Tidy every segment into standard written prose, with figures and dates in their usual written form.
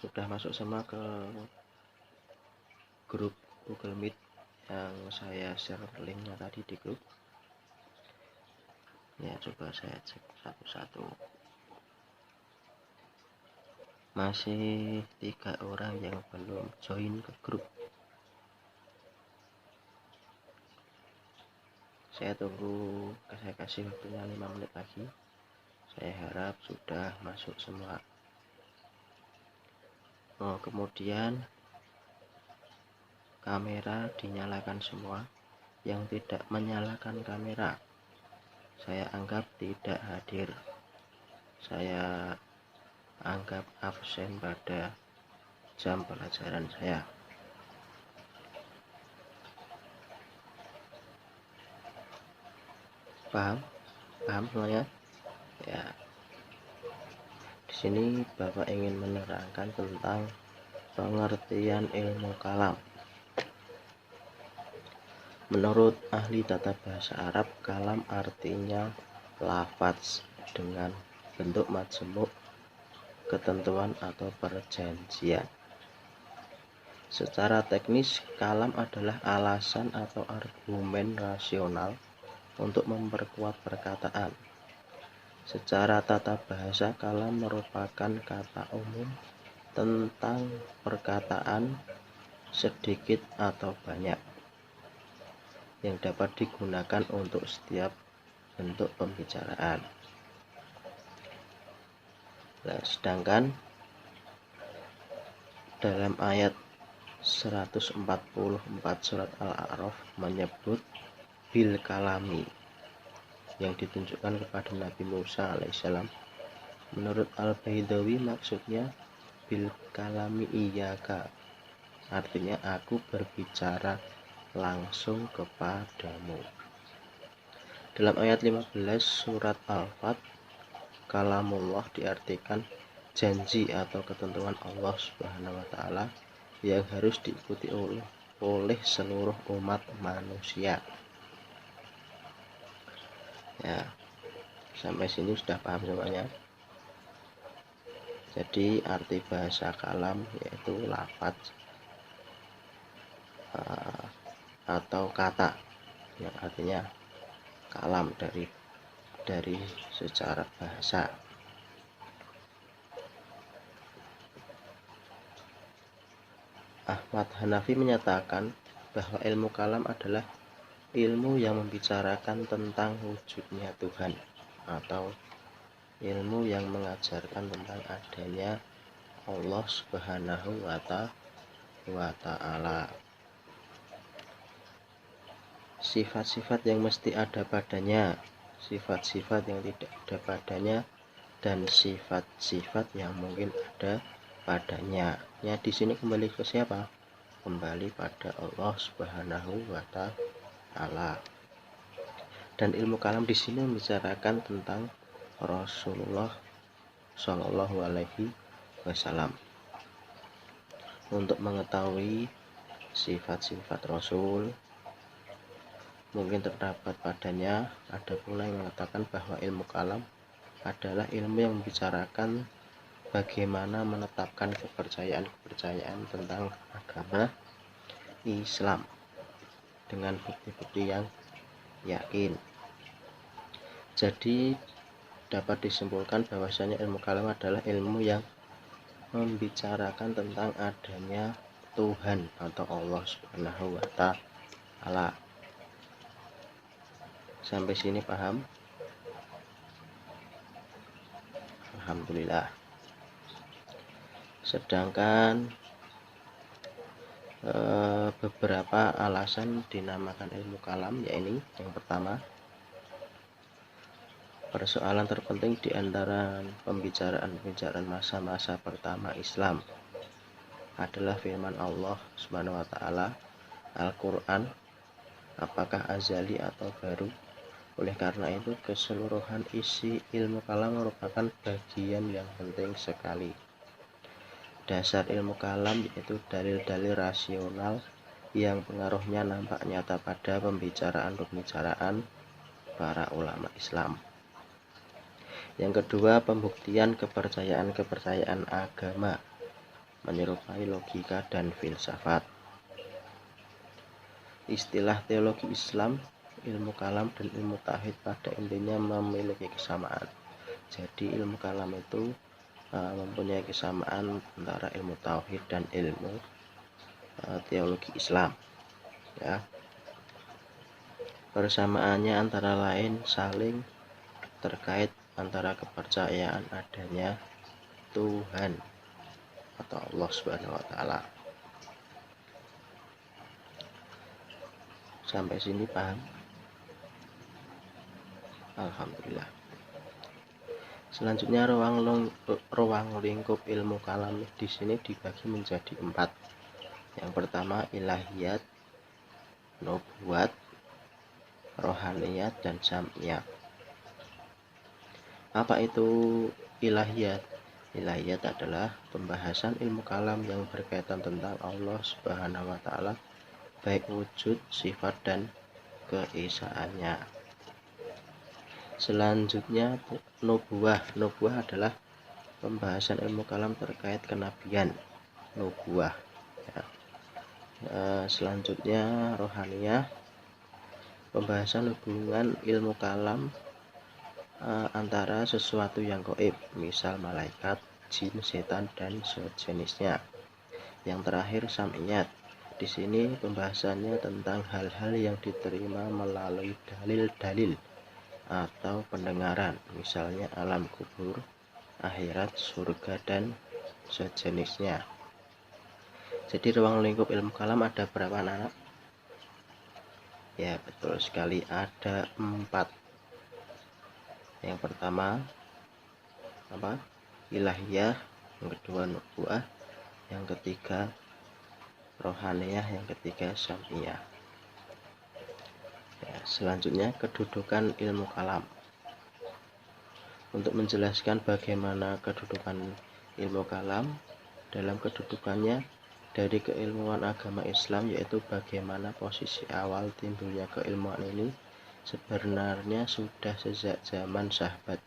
sudah masuk semua ke grup Google Meet yang saya share linknya tadi di grup ya. Coba saya cek satu-satu. Masih 3 orang yang belum join ke grup. Saya tunggu, saya kasih waktunya 5 menit lagi. Saya harap sudah masuk semua. Kemudian kamera dinyalakan semua. Yang tidak menyalakan kamera saya anggap tidak hadir. Saya anggap absen pada jam pelajaran saya. Paham semuanya? Ya. Di sini Bapak ingin menerangkan tentang pengertian ilmu kalam. Menurut ahli tata bahasa Arab, kalam artinya lafaz dengan bentuk majmuk, ketentuan atau perjanjian. Secara teknis, kalam adalah alasan atau argumen rasional untuk memperkuat perkataan. Secara tata bahasa, kalam merupakan kata umum tentang perkataan sedikit atau banyak yang dapat digunakan untuk setiap bentuk pembicaraan. Nah, sedangkan dalam ayat 144 surat Al-A'raf menyebut bil kalami yang ditunjukkan kepada Nabi Musa alaihissalam. Menurut Al-Baidawi maksudnya bil kalami iyaka, artinya aku berbicara langsung kepadamu. Dalam ayat 15 surat Al-Fat, kalamullah diartikan janji atau ketentuan Allah Subhanahu wa taala yang harus diikuti oleh seluruh umat manusia. Ya, sampai sini sudah paham semuanya. Jadi arti bahasa kalam yaitu lafaz atau kata yang artinya kalam dari secara bahasa. Ahmad Hanafi menyatakan bahwa ilmu kalam adalah ilmu yang membicarakan tentang wujudnya Tuhan, atau ilmu yang mengajarkan tentang adanya Allah Subhanahu wa ta'ala. Sifat-sifat yang mesti ada padanya, sifat-sifat yang tidak ada padanya, dan sifat-sifat yang mungkin ada padanya. Ya, di sini kembali ke siapa? Kembali pada Allah Subhanahu wa ta'ala. Dan ilmu kalam di sini membicarakan tentang Rasulullah Shallallahu Alaihi Wasallam. Untuk mengetahui sifat-sifat Rasul mungkin terdapat padanya, ada pula yang mengatakan bahwa ilmu kalam adalah ilmu yang membicarakan bagaimana menetapkan kepercayaan tentang agama Islam dengan bukti-bukti yang yakin. Jadi dapat disimpulkan bahwasanya ilmu kalam adalah ilmu yang membicarakan tentang adanya Tuhan atau Allah Subhanahu wa ta'ala. Sampai sini paham? Alhamdulillah. Sedangkan beberapa alasan dinamakan ilmu kalam, yaitu yang pertama, persoalan terpenting di antara pembicaraan masa-masa pertama Islam adalah firman Allah Subhanahu wa taala, Al-Qur'an, apakah azali atau baru. Oleh karena itu, keseluruhan isi ilmu kalam merupakan bagian yang penting sekali. Dasar ilmu kalam yaitu dalil-dalil rasional yang pengaruhnya nampak nyata pada pembicaraan para ulama Islam. Yang kedua, pembuktian kepercayaan agama. menyerupai logika dan filsafat. Istilah teologi Islam, ilmu kalam dan ilmu tauhid pada intinya memiliki kesamaan. Jadi ilmu kalam itu mempunyai kesamaan antara ilmu tauhid dan ilmu teologi Islam. Ya. Persamaannya antara lain saling terkait antara kepercayaan adanya Tuhan atau Allah Subhanahu wa taala. Sampai sini paham? Alhamdulillah. Selanjutnya ruang lingkup ilmu kalam di sini dibagi menjadi 4. Yang pertama ilahiyat, nubuat, rohaniyat, dan sam'iyat. Apa itu ilahiyat? Ilahiyat adalah pembahasan ilmu kalam yang berkaitan tentang Allah Subhanahu wa taala, baik wujud, sifat, dan keesaannya. Selanjutnya nubuah. Nubuah adalah pembahasan ilmu kalam terkait kenabian, nubuah. Ya. Selanjutnya rohaniyah, pembahasan hubungan ilmu kalam antara sesuatu yang gaib, misal malaikat, jin, setan, dan sejenisnya. Yang terakhir sam'iyat. Di sini pembahasannya tentang hal-hal yang diterima melalui dalil-dalil atau pendengaran, misalnya alam kubur, akhirat, surga, dan sejenisnya. Jadi ruang lingkup ilmu kalam ada berapa anak? Ya, betul sekali, ada 4. Yang pertama apa? Ilahiyah, yang kedua nubuah, yang ketiga rohaniyah, yang ketiga sam'iyah. Ya, selanjutnya kedudukan ilmu kalam. Untuk menjelaskan bagaimana kedudukan ilmu kalam, dalam kedudukannya dari keilmuan agama Islam, yaitu bagaimana posisi awal timbulnya keilmuan ini sebenarnya sudah sejak zaman sahabat,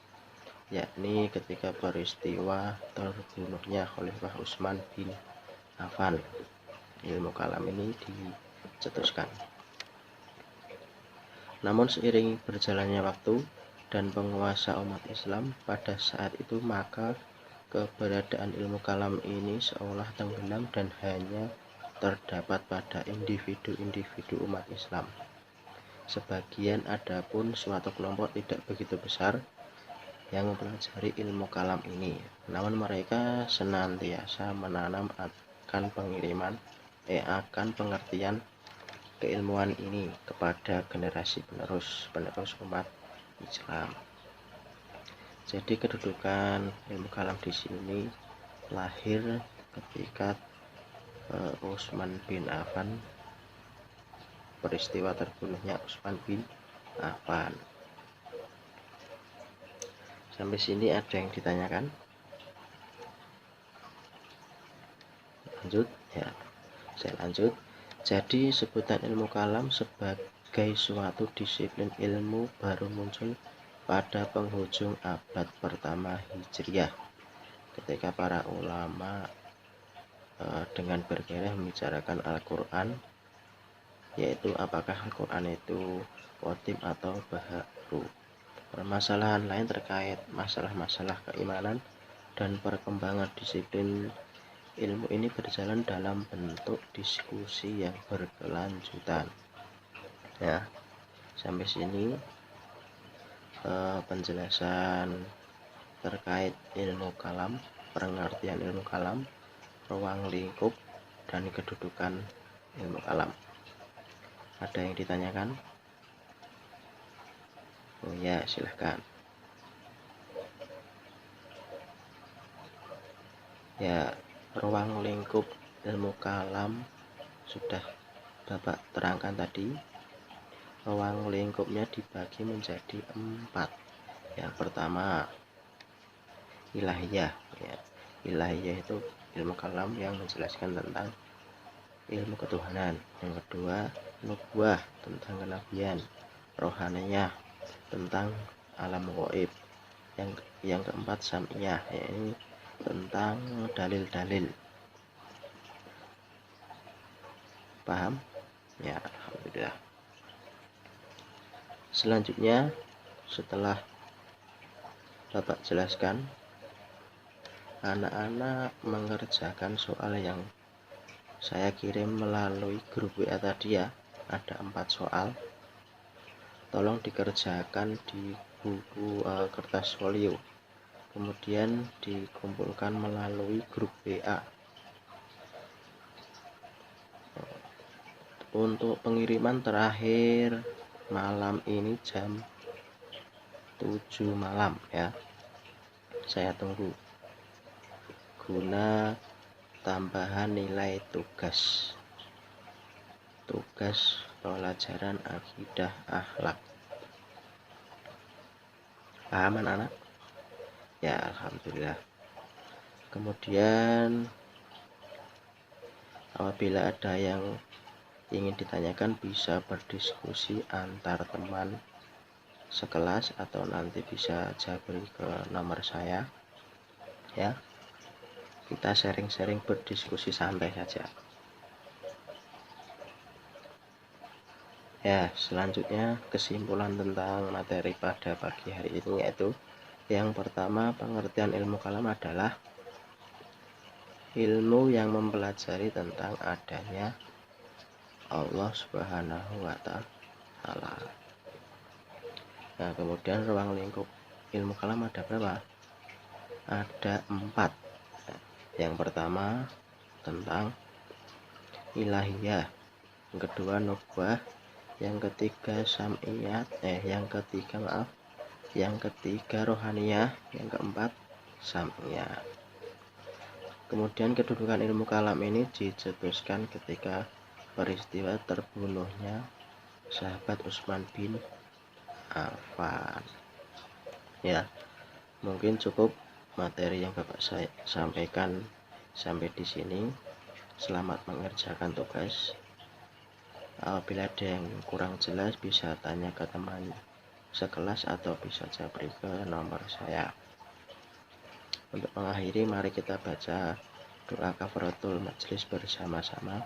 yakni ketika peristiwa terbunuhnya Khalifah Utsman bin Affan. Ilmu kalam ini dicetuskan. Namun seiring berjalannya waktu dan penguasa umat Islam pada saat itu, maka keberadaan ilmu kalam ini seolah tenggelam dan hanya terdapat pada individu-individu umat Islam. Sebagian adapun suatu kelompok tidak begitu besar yang mempelajari ilmu kalam ini, namun mereka senantiasa menanam akan pengertian keilmuan ini kepada generasi penerus umat Islam. Jadi kedudukan ilmu kalam di sini lahir ketika Utsman bin Affan, peristiwa terbunuhnya Utsman bin Affan. Sampai sini ada yang ditanyakan? Lanjut ya, saya lanjut. Jadi sebutan ilmu kalam sebagai suatu disiplin ilmu baru muncul pada penghujung abad pertama Hijriah, ketika para ulama dengan berkirah membicarakan Al-Quran, yaitu apakah Al-Quran itu qadim atau baru. Permasalahan lain terkait masalah-masalah keimanan dan perkembangan disiplin ilmu ini berjalan dalam bentuk diskusi yang berkelanjutan. Ya, sampai sini penjelasan terkait ilmu kalam, pengertian ilmu kalam, ruang lingkup, dan kedudukan ilmu kalam. Ada yang ditanyakan? Oh ya, silahkan. Ya, ruang lingkup ilmu kalam sudah Bapak terangkan tadi. Ruang lingkupnya dibagi menjadi 4. Yang pertama ilahiyah. Ya, ilahiyah itu ilmu kalam yang menjelaskan tentang ilmu ketuhanan. Yang kedua nubuah, tentang kenabian. Rohaniyah, tentang alam gaib. Yang keempat sam'iyah, yaitu tentang dalil-dalil. Paham? Ya, alhamdulillah. Selanjutnya, setelah Bapak jelaskan, anak-anak mengerjakan soal yang saya kirim melalui grup WA tadi ya. Ada 4 soal. Tolong dikerjakan di buku kertas folio. Kemudian dikumpulkan melalui grup WA. Untuk pengiriman terakhir malam ini jam 7 malam ya. Saya tunggu guna tambahan nilai tugas pelajaran akidah akhlak. Paham anak-anak? Ya, alhamdulillah. Kemudian apabila ada yang ingin ditanyakan bisa berdiskusi antar teman sekelas atau nanti bisa jabri ke nomor saya ya. Kita sharing-sharing berdiskusi santai saja. Ya, selanjutnya kesimpulan tentang materi pada pagi hari ini yaitu yang pertama, pengertian ilmu kalam adalah ilmu yang mempelajari tentang adanya Allah Subhanahu wa Ta'ala. Nah, kemudian ruang lingkup ilmu kalam ada berapa? Ada 4. Yang pertama tentang ilahiyah, yang kedua nubuwah, yang ketiga sam'iyat, yang ketiga rohaniyah, yang keempat sam'iyat. Kemudian kedudukan ilmu kalam ini dicetuskan ketika peristiwa terbunuhnya sahabat Utsman bin Affan. Ya, mungkin cukup materi yang Bapak saya sampaikan sampai di sini. Selamat mengerjakan tugas. Apabila ada yang kurang jelas bisa tanya ke teman sekelas atau bisa japri ke nomor saya. Untuk mengakhiri, mari kita baca doa kafaratul majelis bersama-sama.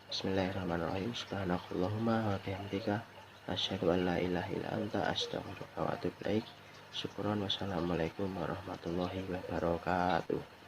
Bismillahirrahmanirrahim. Subhanakallahumma wa bihamdika asyhadu an la ilaha illa anta astaghfiruka wa atubu ilaik. Syukron, wassalamualaikum warahmatullahi wabarakatuh.